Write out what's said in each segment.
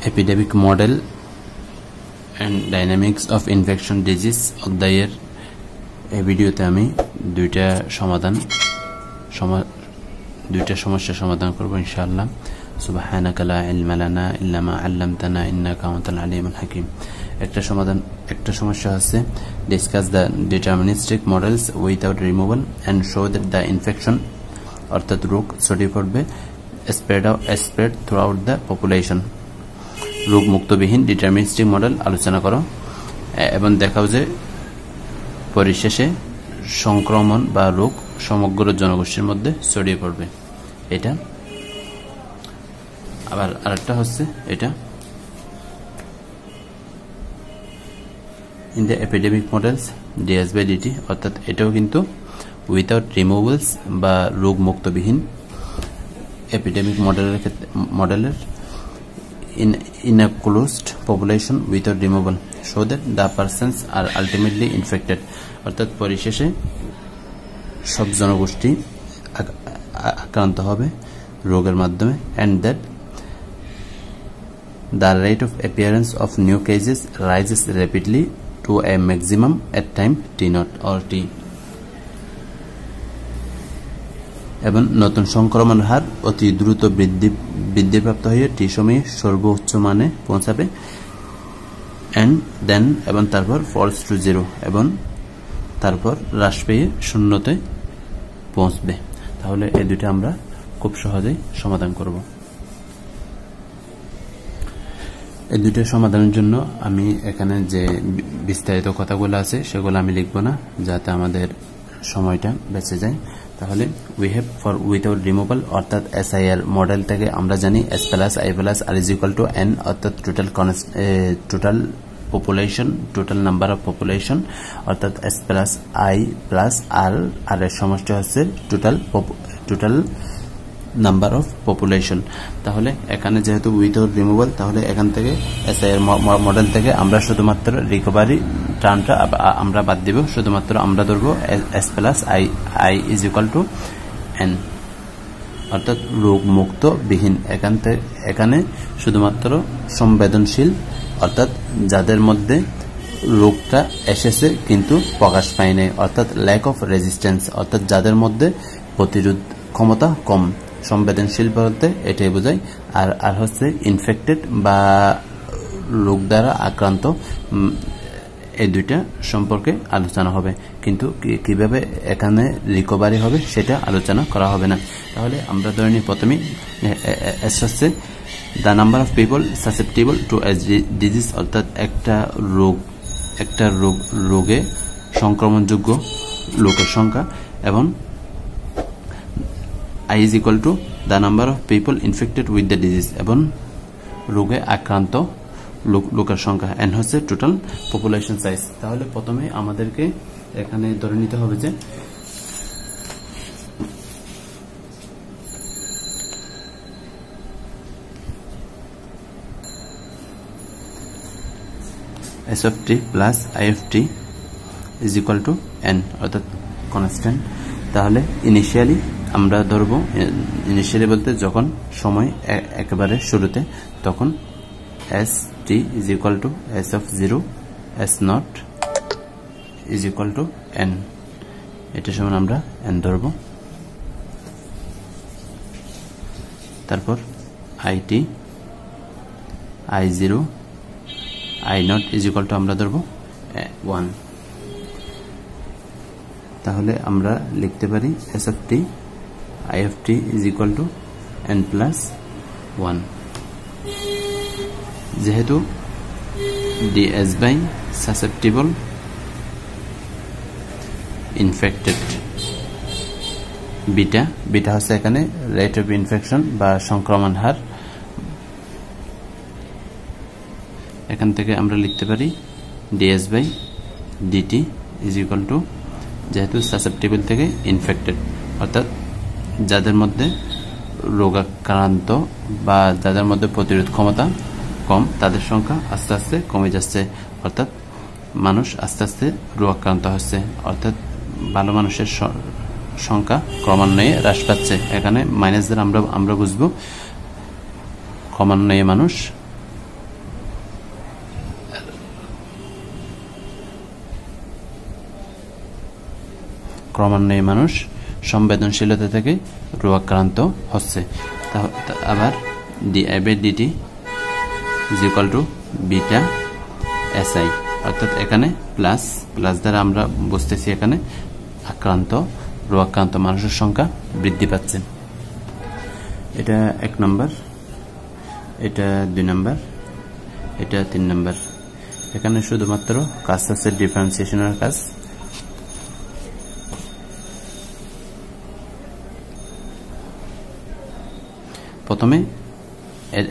Epidemic model and dynamics of infection disease অধ্যায়ের এই ভিডিওতে আমি দুইটা সমস্যা সমাধান করব ইনশাআল্লাহ। সুবহানাকা লা ইলমা লানা ইল্লা মা আল্লামতানা ইন্নাকা আনতাল আলিমুল হাকিম। একটা সমস্যা আছে, discuss the deterministic models without removal and show that the infection অর্থাৎ রোগ ছড়িয়ে পড়বে spread throughout the population. রোগ মুক্তবিহীন ডিটারমিনিস্টিক মডেল আলোচনা করো এবং দেখাও যে পরিশেষে সংক্রমণ বা রোগ সমগ্র জনগোষ্ঠীর মধ্যে ছড়িয়ে পড়বে। এটা আবার আরেকটা হচ্ছে এটা in the epidemic models DS by DT, অর্থাৎ এটাও কিন্তু উইথাউট রিমুভালস বা রোগ মুক্তবিহীন এপিডেমিক মডেলের in a closed population without removal so that the persons are ultimately infected, অর্থাৎ পরিশেষে সব জনগোষ্ঠী আক্রান্ত হবে রোগের মাধ্যমে, and that the rate of appearance of new cases rises rapidly to a maximum at time t0 or t, এবং নতুন সংক্রমণ হার অতি দ্রুত বৃদ্ধিপ্রাপ্ত হয়ে টি সময়ে সর্বোচ্চ মানে পৌঁছাবে, অ্যান্ড দেন এবং তারপর ফলস টু জিরো এবং তারপর হ্রাস পেয়ে শূন্যতে পৌঁছবে। তাহলে এই দুইটা আমরা খুব সহজেই সমাধান করব। এই দুইটা সমাধানের জন্য আমি এখানে যে বিস্তারিত কথাগুলো আছে সেগুলো আমি লিখব না, যাতে আমাদের সময়টা বেঁচে যায়। তাহলে we have for without removal অর্থাৎ এসআইআর মডেল থেকে আমরা জানি S plus I plus R is equal to N, অর্থাৎ total population, total number of population, অর্থাৎ S plus I plus R এর সমষ্টি হচ্ছে টোটাল নাম্বার অফ পপুলেশন। তাহলে এখানে যেহেতু উইথাউট রিমুভাল, তাহলে এখান থেকে এসআইআর মডেল থেকে আমরা শুধুমাত্র রিকভারি টার্মটা আমরা বাদ দিব, শুধুমাত্র আমরা ধরবো S plus I is equal to N, অর্থাৎ রোগ মুক্ত বিহীন। এখানে শুধুমাত্র সংবেদনশীল, অর্থাৎ যাদের মধ্যে রোগটা এসেছে কিন্তু প্রকাশ পায় নাই, অর্থাৎ ল্যাক অফ রেজিস্ট্যান্স, অর্থাৎ যাদের মধ্যে প্রতিরোধ ক্ষমতা কম। সংবেদনশীল বলতে এটাই বোঝায়। আর হচ্ছে ইনফেক্টেড বা রোগ দ্বারা আক্রান্ত, এই দুইটা সম্পর্কে আলোচনা হবে, কিন্তু কিভাবে এখানে রিকভারি হবে সেটা আলোচনা করা হবে না। তাহলে আমরা ধরে নিই প্রথমে হচ্ছে the number of people susceptible to a disease, অর্থাৎ একটা রোগে সংক্রমণযোগ্য লোকের সংখ্যা, এবং I is equal to the number of people infected with the disease, এবং রোগে আক্রান্ত লোকের সংখ্যা, n হচ্ছে টোটাল পপুলেশন সাইজ। তাহলে প্রথমে আমাদেরকে এখানে ধরে নিতে হবে যে s of t plus i of t is equal to n, অর্থাৎ কনস্ট্যান্ট। তাহলে ইনিশিয়ালি আমরা ধরবো, ইনিশিয়ালি বলতে যখন সময় একেবারে শুরুতে, তখন S T is equal two S of zero S not is equal to N, এটা সমান আমরা এন ধরবো। তারপর I T I zero I not is equal two আমরা ধরবো 1। তাহলে আমরা লিখতে পারি S of T I of t is equal to n plus 1, যেহেতু ds by susceptible infected beta হচ্ছে এখানে রেট অফ ইনফেকশন বা সংক্রমণ হার। এখান থেকে আমরা লিখতে পারি ds by dt is equal to, যেহেতু সাসেপ্টেবল থেকে ইনফেক্টেড, অর্থাৎ যাদের মধ্যে রোগাক্রান্ত বা যাদের মধ্যে প্রতিরোধ ক্ষমতা কম, তাদের সংখ্যা আস্তে আস্তে কমে যাচ্ছে, অর্থাৎ মানুষ আস্তে আস্তে রোগাক্রান্ত হচ্ছে, অর্থাৎ ভালো মানুষের সংখ্যা ক্রমান্বয়ে হ্রাস পাচ্ছে। এখানে মাইনাস দ্বারা আমরা বুঝবো ক্রমান্বয়ে মানুষ ক্রমান্বয়ে মানুষ সংবেদনশীলতা থেকে রোগাক্রান্ত হচ্ছে। আবার dI/dt is equal two beta SI, অর্থাৎ এখানে প্লাস দ্বারা আমরা বুঝতেছি এখানে রোগাক্রান্ত মানুষের সংখ্যা বৃদ্ধি পাচ্ছে। এটা 1 নম্বর, এটা 2 নম্বর, এটা 3 নম্বর। এখানে শুধুমাত্র কাজ আছে ডিফারেন্সিয়েশনের কাজ। প্রথমে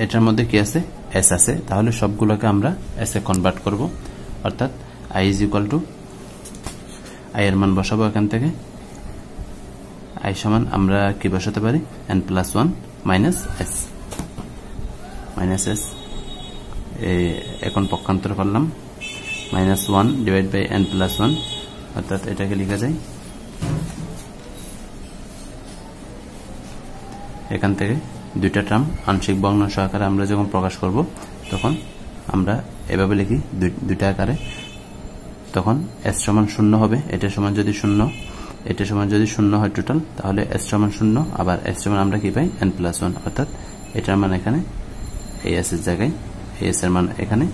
এটার মধ্যে কি আছে, S আছে, তাহলে সবগুলোকে আমরা S এ কনভার্ট করব, অর্থাৎ I is equal two I এর মান বসাবো এখান থেকে। I সমান আমরা কি বসাতে পারি, n+1 মাইনাস S এখন পক্ষান্তর করলাম, -1 ডিভাইড বাই n+1, অর্থাৎ এটাকে লেখা যায় এখান থেকে দুইটা টার্ম আংশিক ভগ্নাংশ আকারে আমরা যখন প্রকাশ করব তখন আমরা এভাবে লিখি দুইটা আকারে, তখন S সমান 0 হবে। এটা সমান যদি 0, এটা সমান যদি 0 হয় টোটাল, তাহলে S সমান 0, আবার S সমান আমরা কি পাই, n+1, অর্থাৎ এটার মান এখানে এই S এর জায়গায়, এই S এর মান এখানে,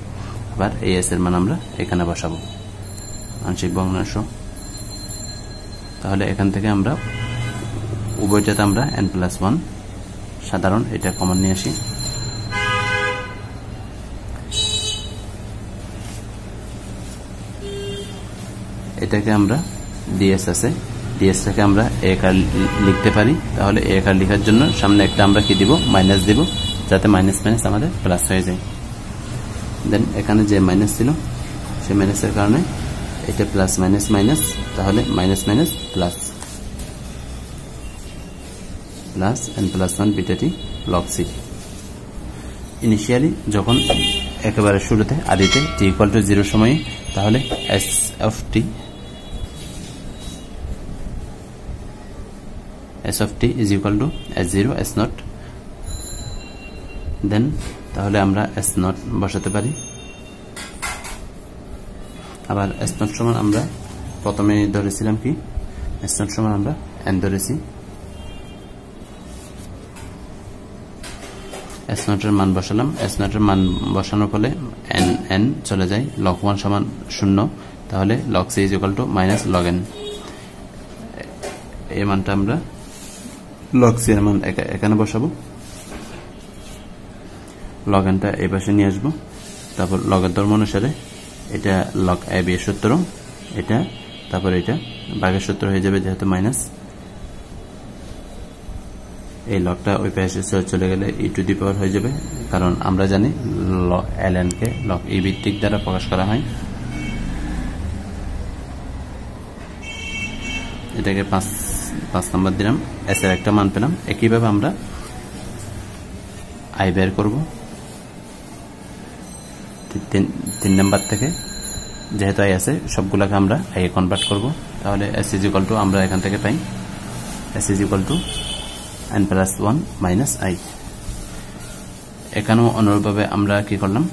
আবার এই S এর মান আমরা এখানে বসাবো আংশিক ভগ্নাংশ। তাহলে এখান থেকে আমরা উভয়টাতে আমরা n+1 সাধারণ এটা কমন নিয়ে আসি। এটাকে আমরা ds আছে, ds থেকে আমরা a আকার লিখতে পারি। তাহলে a আকার লেখার জন্য সামনে একটা আমরা কি দিব, মাইনাস দিব, যাতে মাইনাস মাইনাস আমাদের প্লাস হয়ে যায়। দেন এখানে যে মাইনাস ছিল সেই মাইনাসের কারণে এটা প্লাস মাইনাস মাইনাস, তাহলে minus minus plus n+1 বিটাটি log c। Initially যখন একেবারে শুরুতে আদিতে t ইকুয়াল টু 0 সময়ে, তাহলে s of t is equal to s0 s0, দেন তাহলে আমরা s0 বসাতে পারি। আবার s0 সমান আমরা প্রথমে ধরেছিলাম কি, s0 সমান আমরা n ধরেছি, s0 এর মান বসালাম। s0 এর মান বসানোর ফলে n চলে যায়, log 1 সমান 0, তাহলে log c is equal to minus log n। এই মানটা আমরা log c এর মান এখানে বসাবো, log n টা এই পাশে নিয়ে আসবো, তারপর log এর ধর্ম অনুসারে এটা log ab এর সূত্র, এটা তারপর এটা ভাগের সূত্র হয়ে যাবে, যেহেতু মাইনাস এই লগটা ওই পাশে চলে গেলে e টু দি পাওয়ার হয়ে যাবে, কারণ আমরা জানি ln কে log e ভিত্তিক দ্বারা প্রকাশ করা হয়। এটাকে 5 নম্বর দিলাম, s এর একটা মান পেলাম। একইভাবে আমরা i বের করব 3 নম্বর থেকে, যেহেতু i আছে সবগুলোকে আমরা i এ কনভার্ট করব। তাহলে s ইজ ইকুয়াল টু আমরা এখান থেকে পাই s is equal two n+1 minus i। এখানেও অনুরূপভাবে আমরা কি করলাম,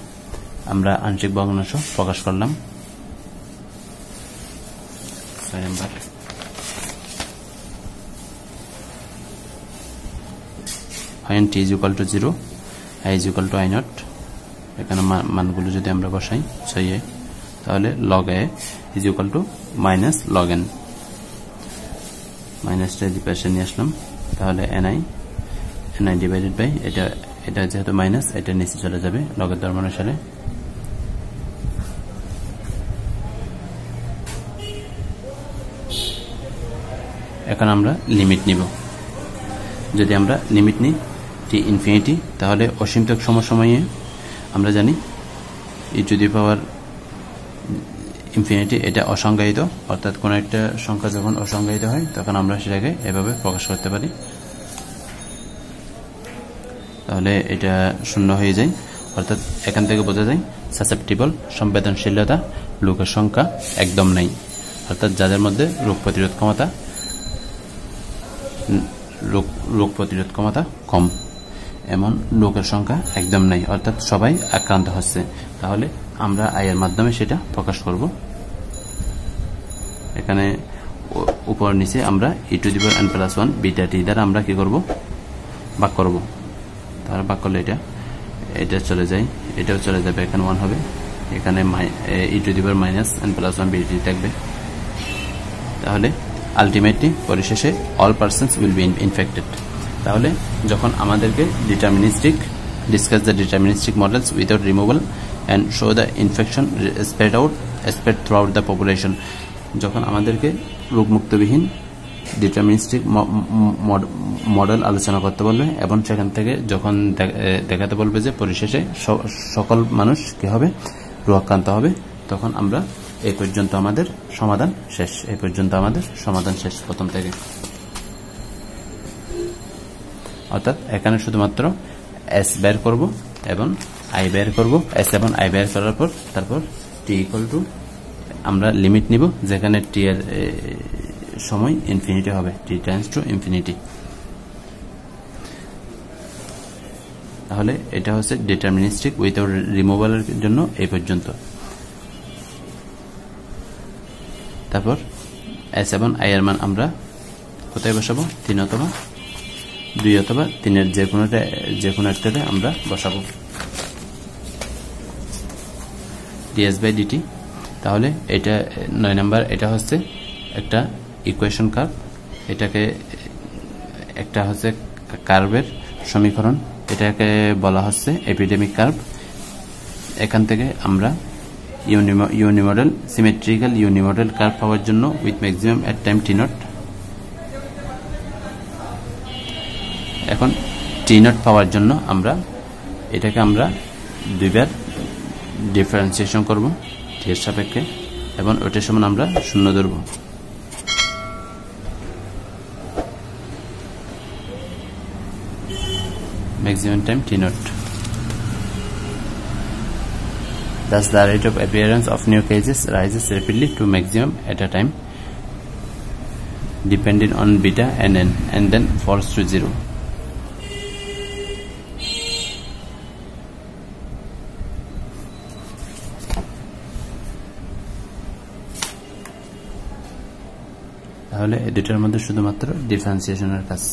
আমরা আংশিক ভগ্নাংশ প্রকাশ করলাম। 6 নম্বর, when t is equal to 0, i is equal to i0, এখানে মানগুলো যদি আমরা বসাই 6, তাহলে log a is equal to minus log n, মাইনাসটা এই পাশে নিয়ে আসলাম, তাহলে ni ডিভাইডেড বাই এটা যেহেতু মাইনাস, এটা নিচে চলে যাবে লগের ধর্ম অনুসারে। এখন আমরা লিমিট নিব। যদি আমরা লিমিট নিই t ইনফিনিটি, তাহলে অসীম থেকে সমসময়ে আমরা জানি e to the power infinity এটা অসংজ্ঞায়িত, অর্থাৎ কোন একটা সংখ্যা যখন অসংজ্ঞায়িত হয় তখন আমরা সেটাকে এভাবে প্রকাশ করতে পারি। তাহলে এটা 0 হয়ে যায়, অর্থাৎ এখান থেকে বোঝা যায় সাসেপ্টিবল সংবেদনশীলতা লোকের সংখ্যা একদম নাই, অর্থাৎ যাদের মধ্যে রোগ প্রতিরোধ ক্ষমতা কম, এমন লোকের সংখ্যা একদম নাই, অর্থাৎ সবাই আক্রান্ত হচ্ছে। তাহলে আমরা i এর মাধ্যমে সেটা প্রকাশ করব। এখানে উপর নিচে আমরা e to the power n plus 1 beta টি দ্বারা আমরা কি করব ভাগ করব তাহলে ভাগ করলে এটা চলে যায় এটাও চলে যাবে এখানে 1 হবে এখানে e to the power minus n plus 1 beta টি থাকবে তাহলে আলটিমেটলি পরিশেষে all persons will be infected তাহলে যখন আমাদেরকে discuss the deterministic models without removal and show the infection spread throughout the population যখন আমাদেরকে রোগমুক্তবিহীন ডিটারমিনিস্টিক মডেল আলোচনা করতে বলবে এবং সেখান থেকে যখন দেখাতে বলবে যে পরিশেষে সকল মানুষ কি হবে রোগাক্রান্ত হবে তখন আমরা এই পর্যন্ত আমাদের সমাধান শেষ প্রথম থেকে অর্থাৎ এখানে শুধুমাত্র s বের করব এবং i বের করব s এবং i বের করার পর তারপর t ইকুয়াল টু আমরা লিমিট নিব যেখানে t এর সময় ইনফিনিটি হবে t টেন্ডস টু ইনফিনিটি তাহলে এটা হচ্ছে ডিটারমিনিস্টিক উইথআউট রিমুভালের জন্য এই পর্যন্ত তারপর s এবং i এর মান আমরা কোথায় বসাবো 3 অথবা 2 অথবা 3 এর যে কোনো একটাতে আমরা বসাবো ds বাই dt তাহলে এটা 9 নাম্বার এটা হচ্ছে একটা ইকুয়েশন কার্ভ এটাকে একটা হচ্ছে কার্ভের সমীকরণ এটাকে বলা হচ্ছে এপিডেমিক কার্ভ এখান থেকে আমরা ইউনিমডেল সিমেট্রিক্যাল ইউনিমডেল কার্ভ পাওয়ার জন্য with maximum at time t not এখন t নট পাওয়ার জন্য আমরা এটাকে আমরা দুইবার ডিফারেন্সিয়েশন করব t এর সাপেক্ষে এবং ওটার সমান আমরা 0 ধরব maximum time t naught thus the rate of appearance of new cases rises rapidly to maximum at a time depending on beta and n and then falls to 0 তাহলে এই দুটোর মধ্যে শুধুমাত্র ডিফারেন্সিয়েশনের কাজ